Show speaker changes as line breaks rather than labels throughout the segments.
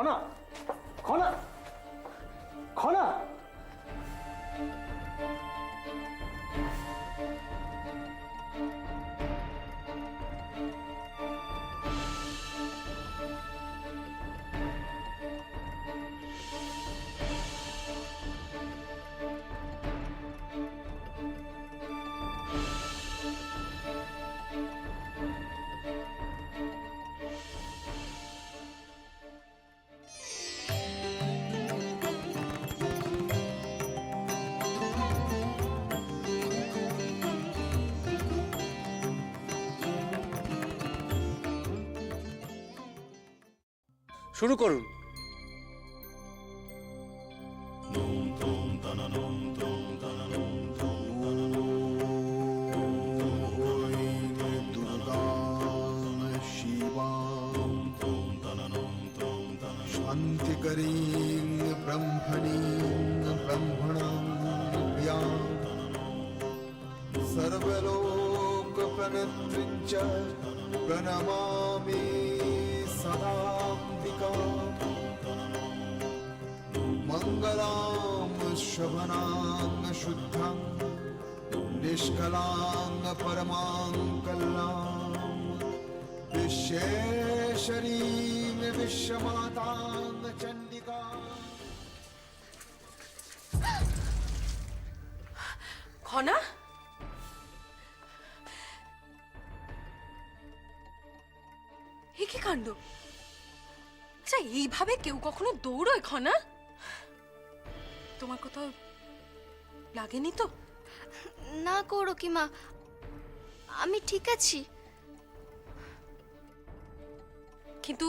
খনা, খনা, খনা। শুরু করুন।
शान्तिकरीं ब्रह्मणीं ब्रह्मणां प्रियां सर्वलोकप्रणेत्रीं च प्रणमामि सदाम्बिकां मङ्गलां शोभनां शुद्धां निष्कलां परमां कल्यां विश्वेश्वरीं विश्वमातां चण्डिका।
খনা, এ কি কাণ্ড! আচ্ছা, এইভাবে কেউ কখনো দৌড়য় খনা? তোমার কোথাও লাগেনি তো?
না গৌরকি মা, আমি ঠিক আছি।
কিন্তু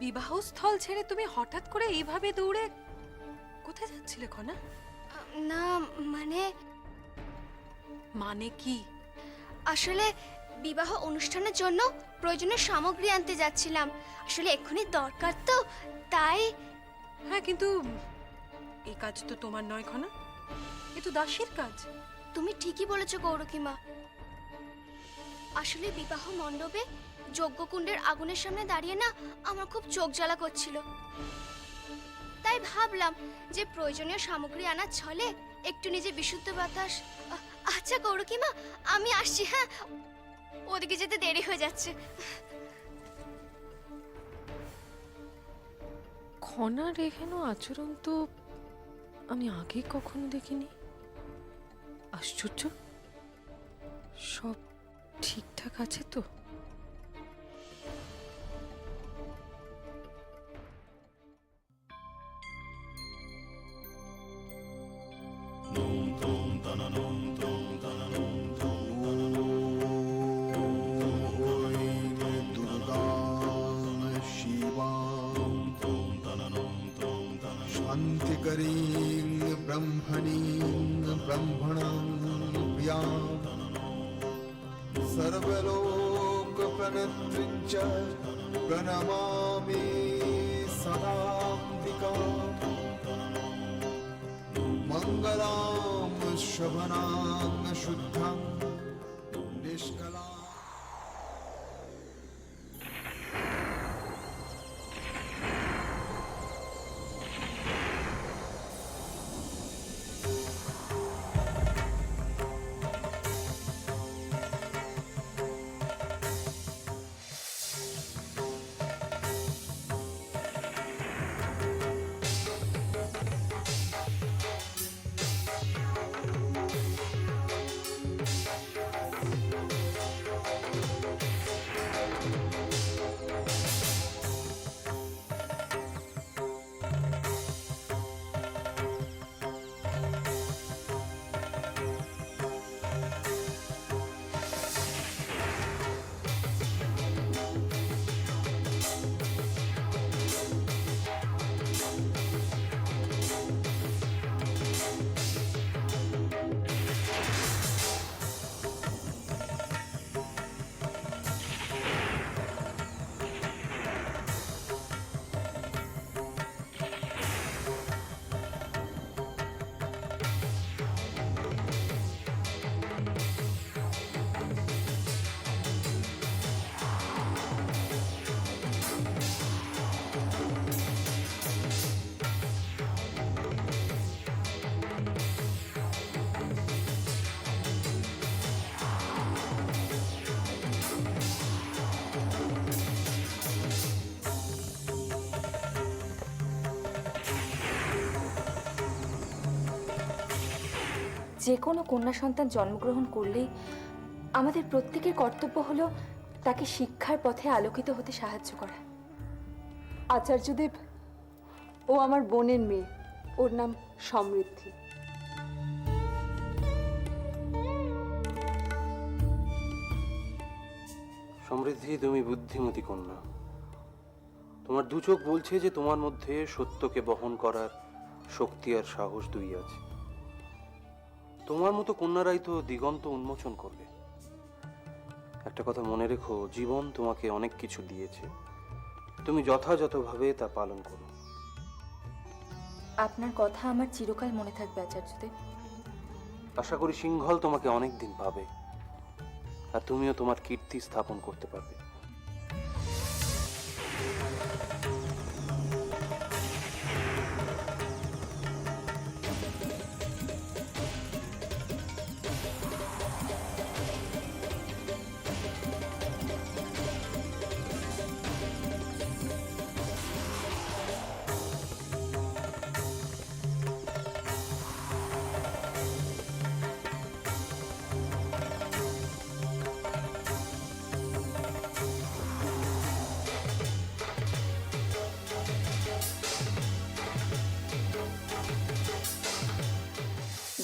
বিবাহস্থল ছেড়ে তুমি হঠাৎ করে এইভাবে দৌড়ে কোথায় যাচ্ছিলে খনা?
না মানে
মানে কি?
আসলে বিবাহ অনুষ্ঠানের জন্য প্রয়োজনীয় সামগ্রী আনতে যাচ্ছিলাম। আসলে এক্ষুনি দরকার তো, তাই।
হ্যাঁ, কিন্তু এই কাজ তো তোমার নয় খনা, এ তো দাসীর কাজ।
তুমি ঠিকই বলেছো গৌরকি মা। আসলে বিবাহ মণ্ডপে যজ্ঞকুণ্ডের আগুনের সামনে দাঁড়িয়ে না আমার খুব চোখ জ্বালা করছিল। তাই ভাবলাম যে প্রয়োজনীয় সামগ্রী আনার ছলে একটু নিজে বিশুদ্ধ বাতাস। আচ্ছা গৌরকি মা, আমি আসছি। হ্যাঁ, ওদিকে যেতে দেরি হয়ে যাচ্ছে।
খনার এখানে আচরণ তো আমি আগে কখনো দেখিনি। আশ্চর্য, সব ঠিকঠাক আছে তো?
शान्तिकरीं ब्रह्मणीं ब्रह्मणां प्रियां सर्वलोकप्रणेत्रीं च प्रणमामि सदाम्बिकां मङ्गलां शोभनां शुद्धां निष्कलां।
যে কোনো কন্যা সন্তান জন্মগ্রহণ করলেই আমাদের প্রত্যেকের কর্তব্য হলো তাকে শিক্ষার পথে আলোকিত হতে সাহায্য করা।
আচার্যদেব, ও আমার বোনের মেয়ে, ওর নাম সমৃদ্ধি।
সমৃদ্ধি, তুমি বুদ্ধিমতী কন্যা। তোমার দু চোখ বলছে যে তোমার মধ্যে সত্যকে বহন করার শক্তি আর সাহস দুই আছে। তোমার মতো কন্যারাই তো দিগন্ত উন্মোচন করবে। একটা কথা মনে রেখো, জীবন তোমাকে অনেক কিছু দিয়েছে, তুমি যথাযথভাবে তা পালন করো।
আপনার কথা আমার চিরকাল মনে থাকবে আচার্যদেব।
আশা করি সিংহল তোমাকে অনেক দিন পাবে, আর তুমিও তোমার কীর্তি স্থাপন করতে পারবে।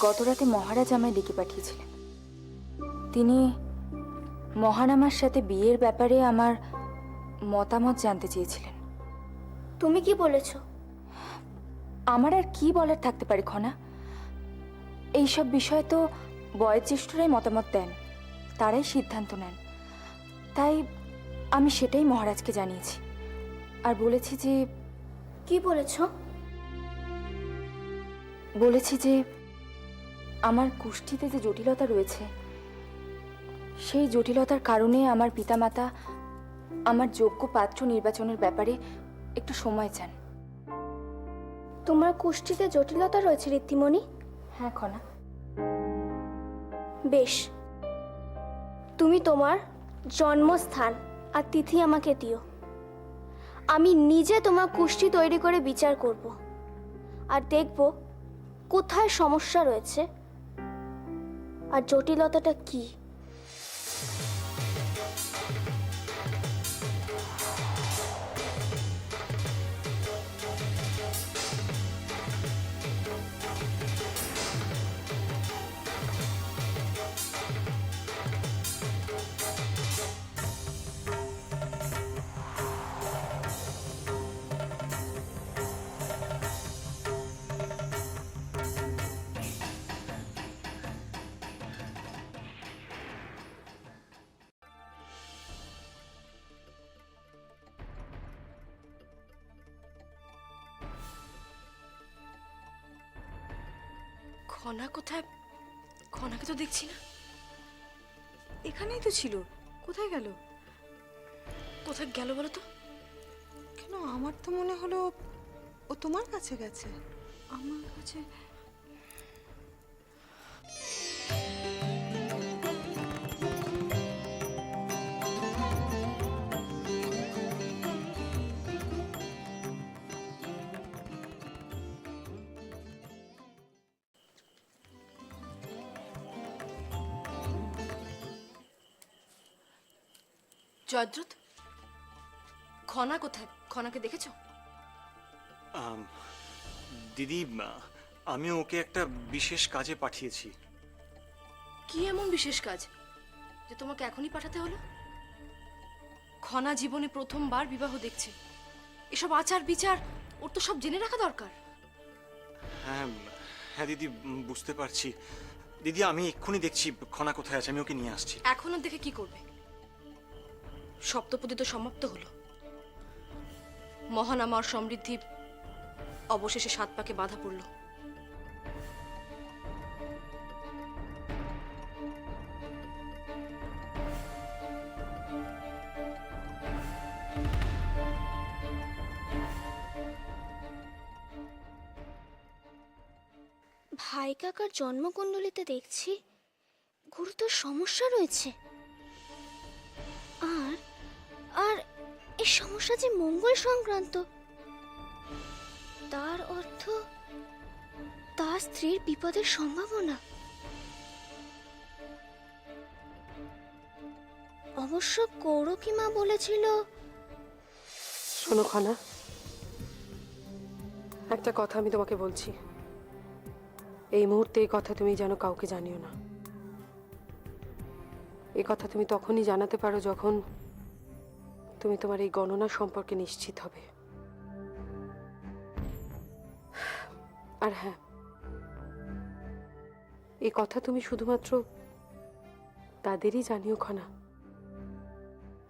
গতরাতে মহারাজ আমায় ডেকে পাঠিয়েছিলেন। তিনি মহানামার সাথে বিয়ের ব্যাপারে আমার মতামত জানতে চেয়েছিলেন।
তুমি কি বলেছো?
আমার আর কি বলার থাকতে পারে খনা? এইসব বিষয় তো বয়োজ্যেষ্ঠরাই মতামত দেন, তারাই সিদ্ধান্ত নেন। তাই আমি সেটাই মহারাজকে জানিয়েছি, আর বলেছি যে বলেছি যে আমার কুষ্ঠিতে যে জটিলতা রয়েছে, সেই জটিলতার কারণে আমার পিতামাতা আমার যোগ্য পাত্র নির্বাচনের ব্যাপারে একটু সময় চান।
তোমার কুষ্ঠিতে জটিলতা রয়েছে ঋদ্ধিমণি?
হ্যাঁ খনা।
বেশ, তুমি তোমার জন্মস্থান আর তিথি আমাকে দিও। আমি নিজে তোমার কুষ্ঠি তৈরি করে বিচার করব, আর দেখব কোথায় সমস্যা রয়েছে আর জটিলতাটা কি।
খনা কোথায়? খনাকে তো দেখছি না। এখানেই তো ছিল, কোথায় গেল? কোথায় গেল বলো তো?
কেন, আমার তো মনে হলো ও তোমার কাছে গেছে। আমার কাছে?
জয়দ্রুত, খনা কোথায়? খনাকে দেখেছো?
দিদি, আমি ওকে একটা বিশেষ কাজে পাঠিয়েছি।
কি এমন বিশেষ কাজ যে তোমাকে এখনই পাঠাতে হলো? খনা জীবনে প্রথমবার বিবাহ দেখছে, এসব আচার বিচার ওর তো সব জেনে রাখা দরকার।
হ্যাঁ হ্যাঁ দিদি, বুঝতে পারছি। দিদি, আমি এক্ষুনি দেখছি খনা কোথায় আছে, আমি ওকে নিয়ে আসছি।
এখনো দেখে কি করবে? সপ্তপদী তো সমাপ্ত হলো। মহান আমার সমৃদ্ধি অবশেষে 7 পাকে বাধা পড়ল।
ভাই কাকার জন্মকুণ্ডলিতে দেখছি গুরুতর সমস্যা রয়েছে, আর আর এই সমস্যা যে মঙ্গল সংক্রান্ত, তার অর্থ তার স্ত্রীর বিপদের সম্ভাবনা। অবশ্য কৌরকি মা বলেছিল
শোনো খানা, একটা কথা আমি তোমাকে বলছি। এই মুহূর্তে এই কথা তুমি যেন কাউকে জানিও না। এই কথা তুমি তখনই জানাতে পারো যখন তুমি তোমার এই গণনা সম্পর্কে নিশ্চিত হবে। আর হ্যাঁ, এই কথা তুমি শুধুমাত্র তাদেরই জানিও খানা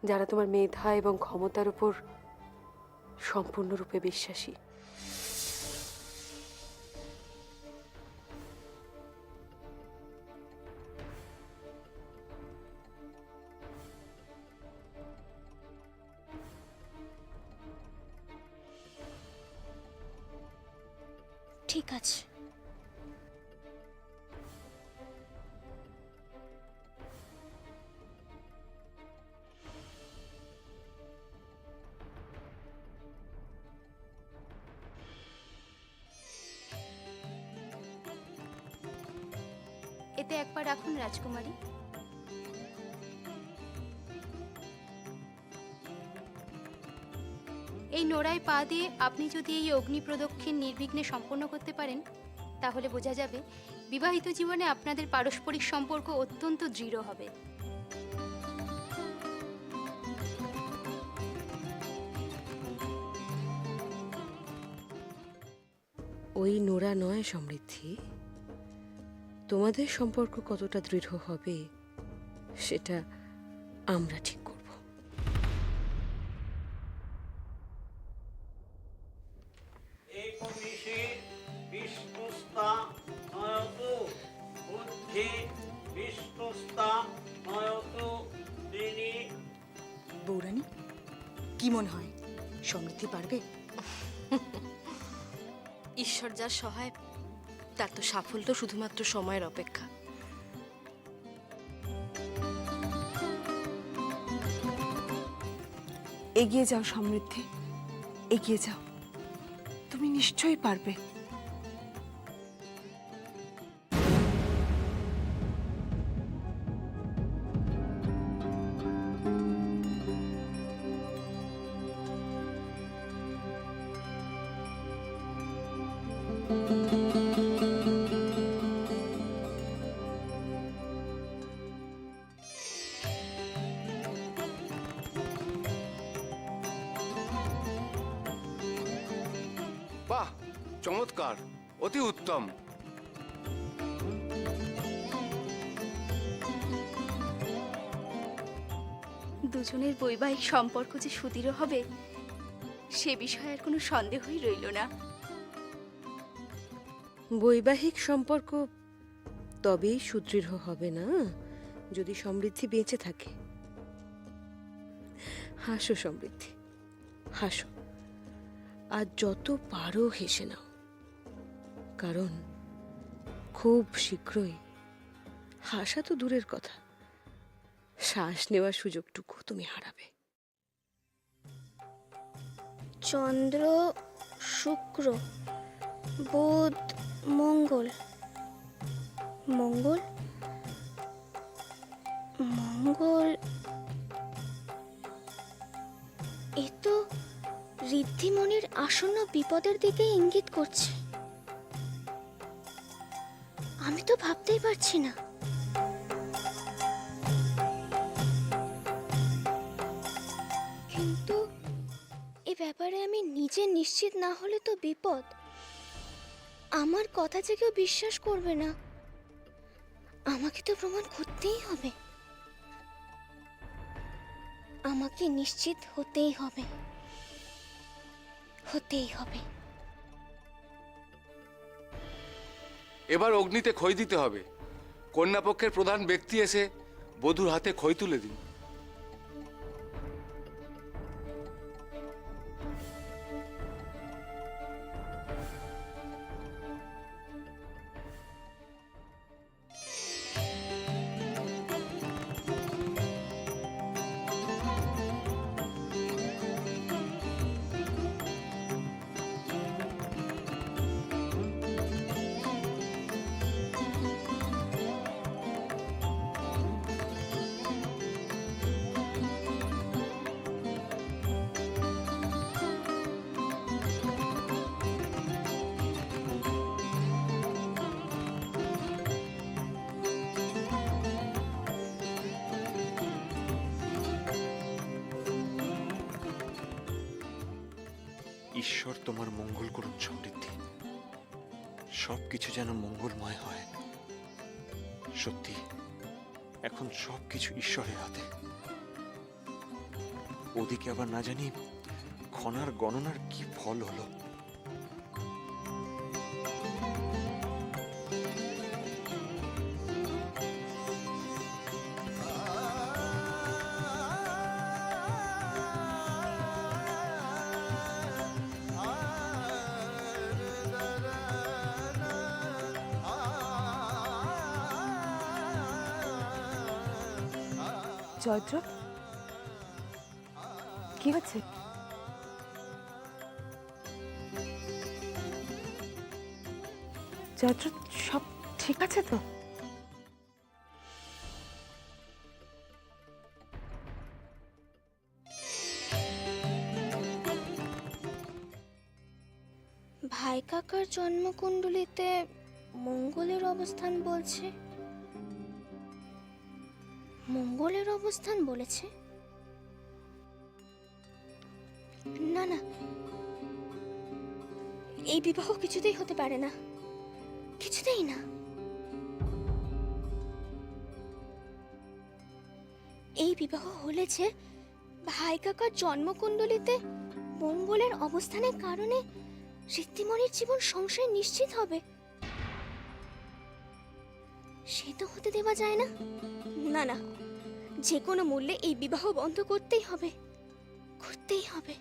যারা তোমার মেধা এবং ক্ষমতার উপর সম্পূর্ণরূপে বিশ্বাসী।
ঠিক আছে। এতে একবার রাখুন রাজকুমারী। এই নোড়ায় পা দিয়ে আপনি যদি এই অগ্নি প্রদক্ষিণ নির্বিঘ্নে সম্পন্ন করতে পারেন, তাহলে বোঝা যাবে বিবাহিত জীবনে আপনাদের পারস্পরিক সম্পর্ক অত্যন্ত দৃঢ় হবে।
ওই নোরা নয় সমৃদ্ধি, তোমাদের সম্পর্ক কতটা দৃঢ় হবে সেটা আমরা ঠিক করব।
একনিশে বিষ্ণুস্তা নয়তো বুদ্ধি বিষ্ণুস্তা নয়তো তিনি।
বৌরানী, কি মনে হয় সমৃদ্ধি পারবে?
ঈশ্বর যার সহায়, তার তো সাফল্য শুধুমাত্র সময়ের অপেক্ষা।
এগিয়ে যাও সমৃদ্ধি, এগিয়ে যাও, তুমি নিশ্চয়ই পারবে।
বাহ, চমৎকার, অতি উত্তম।
দুজনের বৈবাহিক সম্পর্ক যে সুদৃঢ় হবে সে বিষয়ে আর কোনো সন্দেহই রইল না।
বৈবাহিক সম্পর্ক তবেই সুদৃঢ় হবে না যদি সমৃদ্ধি বেঁচে থাকে। হাসো সমৃদ্ধি, হাসো, আর যত পারো হেসে নাও, কারণ খুব শীঘ্রই হাসা তো দূরের কথা, শ্বাস নেওয়ার সুযোগটুকু তুমি হারাবে।
চন্দ্র, শুক্র, বুধ, মঙ্গল। মঙ্গল মঙ্গল এ তো ঋদ্ধিমণির আসন্ন বিপদের দিকে ইঙ্গিত করছে। আমি তো ভাবতেই পারছি না। কিন্তু এ ব্যাপারে আমি নিজে নিশ্চিত না হলে তো বিপদ। আমার কথা যে কেউ বিশ্বাস করবে না, আমাকে তো প্রমাণ করতেই হবে। আমাকে নিশ্চিত হতেই হবে, হতেই হবে।
এবার অগ্নিতে খই দিতে হবে। কন্যাপক্ষের প্রধান ব্যক্তি এসে বধূর হাতে খই তুলে দিন।
ঈশ্বর তোমার মঙ্গল করুন সমৃদ্ধি। সবকিছু যেন মঙ্গলময় হয়। সত্যি এখন সবকিছু ঈশ্বরের হাতে। ওদিকে আবার না জানি খনার গণনার কি ফল হলো।
জয়দ্র, কি হচ্ছে? জয়দ্র, সব ঠিক আছে তো?
ভাই কাকার জন্মকুণ্ডলিতে মঙ্গলের অবস্থান বলছে। মঙ্গলের অবস্থান বলেছে? না না, এই বিবাহ কিছুতেই হতে পারে না, কিছুতেই না। এই বিবাহ হলে যে ভাই কাকার জন্মকুণ্ডলিতে মঙ্গলের অবস্থানের কারণে ঋদ্ধিমণির জীবন সংশয় নিশ্চিত হবে, সে তো হতে দেওয়া যায় না। না না, যে কোনো মূল্যে এই বিবাহ বন্ধ করতেই হবে, করতেই হবে।